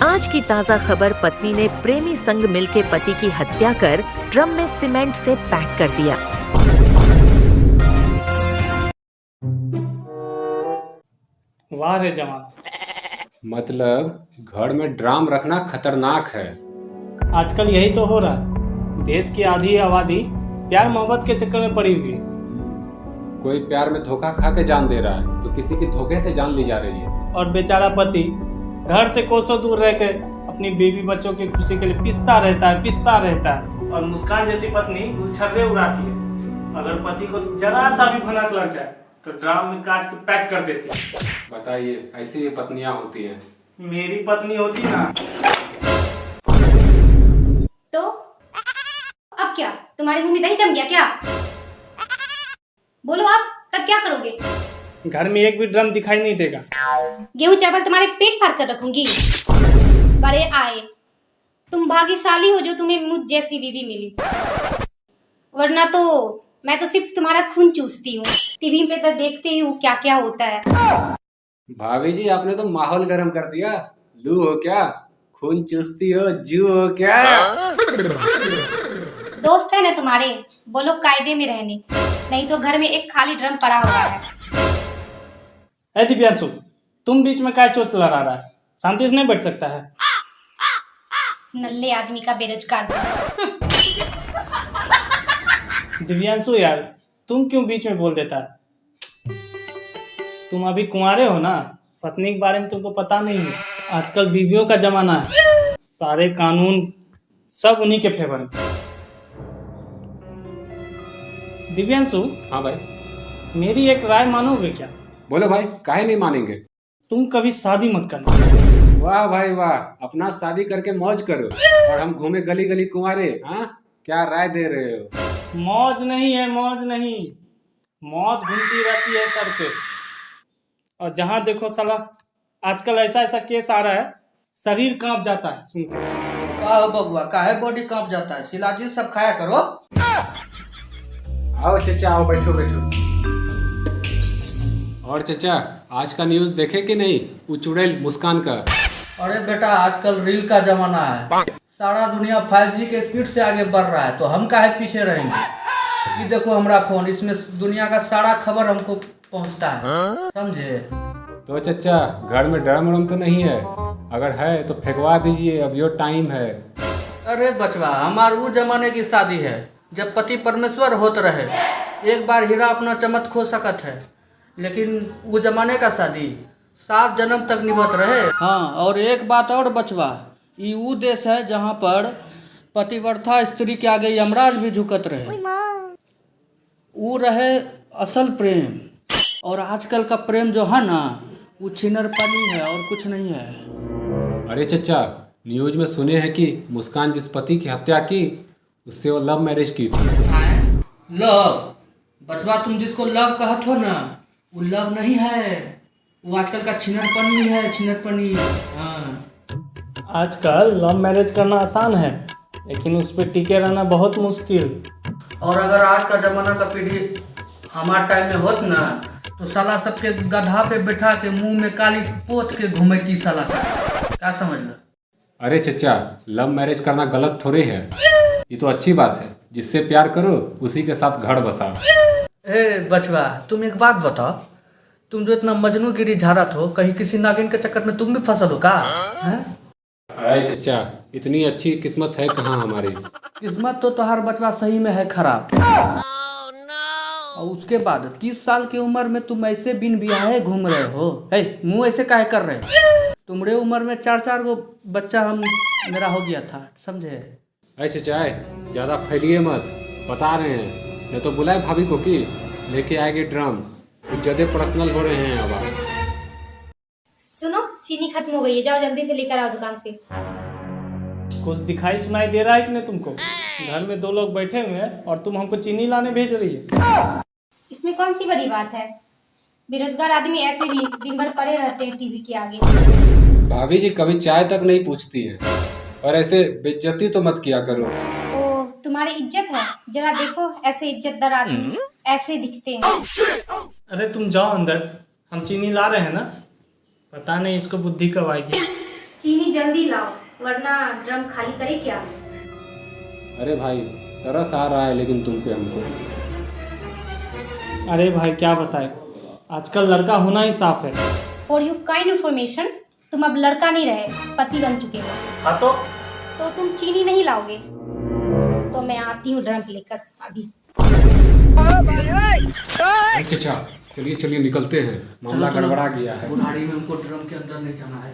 आज की ताजा खबर, पत्नी ने प्रेमी संग मिलके पति की हत्या कर ड्रम में सीमेंट से पैक कर दिया। वाह रे जवान। मतलब घर में ड्राम रखना खतरनाक है। आजकल यही तो हो रहा है। देश की आधी आबादी प्यार मोहब्बत के चक्कर में पड़ी हुई है। कोई प्यार में धोखा खा के जान दे रहा है तो किसी की धोखे से जान ली जा रही है। और बेचारा पति घर से कोसों दूर रह के अपनी बीवी बच्चों की खुशी के लिए पिसता रहता है और मुस्कान जैसी पत्नी गुलछर्रे उड़ाती है। अगर पति को जरा सा भी भनक लग जाए तो ड्राम में काट के पैक कर देती है। बताइए, ऐसी ही पत्नियां होती हैं। मेरी पत्नी होती ना तो अब क्या, तुम्हारे मुंह में दही जम गया क्या? बोलो आप तब क्या करोगे? घर में एक भी ड्रम दिखाई नहीं देगा। गेहूं चावल तुम्हारे पेट फाड़ कर रखूंगी। बड़े आए, तुम भाग्यशाली हो जो तुम्हें मुझ जैसी बीवी मिली, वरना तो मैं तो सिर्फ तुम्हारा खून चूसती हूँ। टीवी पे तो देखते ही हूँ क्या क्या होता है। भाभी जी, आपने तो माहौल गर्म कर दिया। लू हो क्या? खून चूसती हो? जू हो क्या? दोस्त है ना तुम्हारे, बोलो कायदे में रहने, नहीं तो घर में एक खाली ड्रम पड़ा हुआ है। ए दिव्यांशु, तुम बीच में क्या चोच लड़ा रहा है? शांति से नहीं बैठ सकता है? नल्ले आदमी का बेरोजगार दोस्त। दिव्यांशु यार, तुम क्यों बीच में बोल देता है? तुम अभी कुंवारे हो ना, पत्नी के बारे में तुमको पता नहीं है। आजकल बीवियों का जमाना है, सारे कानून सब उन्हीं के फेवर में। दिव्यांशु, हाँ भाई, मेरी एक राय मानोगे क्या? बोलो भाई, काहे नहीं मानेंगे? तुम कभी शादी मत करना। वाह भाई वाह, अपना शादी करके मौज करो और हम घूमे गली गली कुंवारे। हाँ, क्या राय दे रहे हो? मौज नहीं है, मौज नहीं, मौत घूमती रहती है सर पे। और जहां देखो साला आजकल ऐसा ऐसा केस आ रहा है, शरीर कांप जाता है सुन के। का हो बबुआ, काहे बॉडी कांप जाता है? शिलाजीत सब खाया करो। आओ चचा, आओ, बैठो बैठो। और चचा, आज का न्यूज़ देखे कि नहीं? वो चुड़ैल मुस्कान का। अरे बेटा, आजकल रील का जमाना है। सारा दुनिया 5G के स्पीड से आगे बढ़ रहा है, तो हम काहे पीछे रहेंगे? ये देखो हमारा फोन, इसमें दुनिया का सारा खबर हमको पहुंचता है, समझे? तो चचा, घर में ड्रम व्रम तो नहीं है? अगर है तो फेंकवा दीजिए, अब यो टाइम है। अरे बचवा, हमार वो जमाने की शादी है जब पति परमेश्वर होत रहे। एक बार हीरा अपना चमक खो सकत है, लेकिन वो जमाने का शादी 7 जन्म तक निभत रहे। हाँ, और एक बात और बचवा, ये वो देश है जहाँ पर पतिव्रता स्त्री के आगे यमराज भी झुकत रहे। वो रहे असल प्रेम। और आजकल का प्रेम जो है ना, वो छिनरपनी है और कुछ नहीं है। अरे चचा, न्यूज़ में सुने हैं कि मुस्कान जिस पति की हत्या की, उससे वो लव मैरिज की थी। लव? बचवा, तुम जिसको लव कहत हो ना, वो लव नहीं है, वो आजकल का छिनरपनी है, छिनरपनी। हाँ, आजकल लव मैरिज करना आसान है, लेकिन उस पर टिके रहना बहुत मुश्किल। और अगर आज का जमाना का पीढ़ी हमारे टाइम में होत ना, तो साला सबके गधा पे बैठा के मुंह में काली पोत के घूमेती साला सब। क्या समझ लो? अरे चचा, लव मैरिज करना गलत थोड़ी है, ये तो अच्छी बात है। जिससे प्यार करो उसी के साथ घर बसाओ। ए बचवा, तुम एक बात बताओ, तुम जो इतना मजनूगिरी झाड़त हो, कहीं किसी नागिन के चक्कर में तुम भी फसल हो का? हैं? अरे चचा, इतनी अच्छी किस्मत है कहाँ हमारी। किस्मत तो तुम्हार बचवा सही में है खराब। और उसके बाद 30 साल की उम्र में तुम ऐसे बिन बियाहे घूम रहे हो। हे, मुंह ऐसे काहे कर रहे हो? तुम्हारे उम्र में 4-4 गो बच्चा मेरा हो गया था, समझे? अरे चचा, ज़्यादा फैलिए मत, बता रहे हैं। नहीं तो बुलाए भाभी को कि लेके आएगी ड्रम। कुछ ज़्यादा पर्सनल हो रहे हैं अब आप। सुनो, चीनी खत्म हो गई है, जाओ जल्दी से लेकर आओ दुकान से। कुछ दिखाई सुनाई दे रहा है कि नहीं तुमको? घर में 2 लोग बैठे हुए हैं और तुम हमको चीनी लाने भेज रही है। इसमें कौन सी बड़ी बात है? बेरोजगार आदमी ऐसे भी दिन भर पड़े रहते हैं टीवी के आगे। भाभी जी कभी चाय तक नहीं पूछती है, और ऐसे बेइज्जती तो मत किया करो। ओ, तुम्हारी इज्जत है? जरा देखो, ऐसे इज्जतदार आदमी ऐसे दिखते हैं। अरे तुम जाओ अंदर, हम चीनी ला रहे हैं ना। पता नहीं इसको बुद्धि कब आएगी। चीनी जल्दी लाओ वरना ड्रम खाली करे क्या। अरे भाई तरस आ रहा है लेकिन तुम पे हमको। अरे भाई क्या बताए, आजकल लड़का होना ही साफ है। फॉर यू काइंड इन्फॉर्मेशन, तुम अब लड़का नहीं रहे, पति बन चुके हो। हाँ तो तुम चीनी नहीं लाओगे तो मैं आती हूँ ड्रम लेकर अभी। अरे चचा चलिए चलिए निकलते हैं, मामला चलो, चलो। गड़बड़ा गया है। बुढ़ाड़ी में हमको ड्रम के अंदर नहीं जाना है।